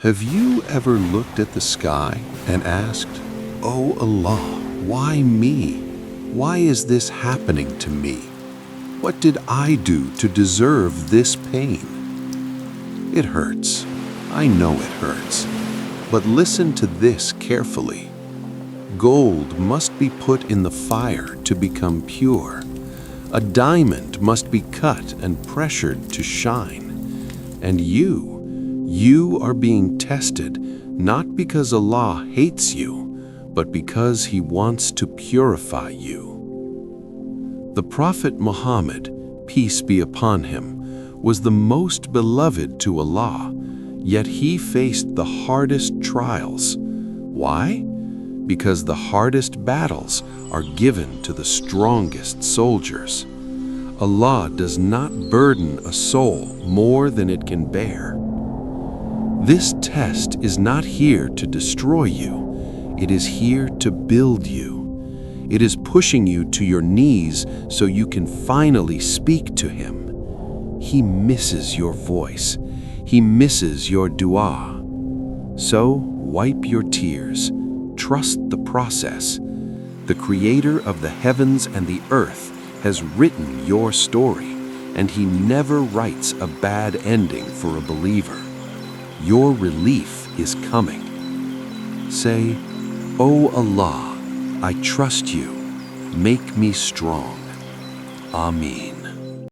Have you ever looked at the sky and asked, "Oh Allah, why me? Why is this happening to me? What did I do to deserve this pain?" It hurts. I know it hurts. But listen to this carefully. Gold must be put in the fire to become pure. A diamond must be cut and pressured to shine. And you are being tested not because Allah hates you, but because He wants to purify you. The Prophet Muhammad, peace be upon him, was the most beloved to Allah, yet he faced the hardest trials. Why? Because the hardest battles are given to the strongest soldiers. Allah does not burden a soul more than it can bear. This test is not here to destroy you. It is here to build you. It is pushing you to your knees so you can finally speak to Him. He misses your voice. He misses your dua. So wipe your tears. Trust the process. The Creator of the heavens and the earth has written your story, and He never writes a bad ending for a believer. Your relief is coming. Say, "O Allah, I trust You. Make me strong." Ameen.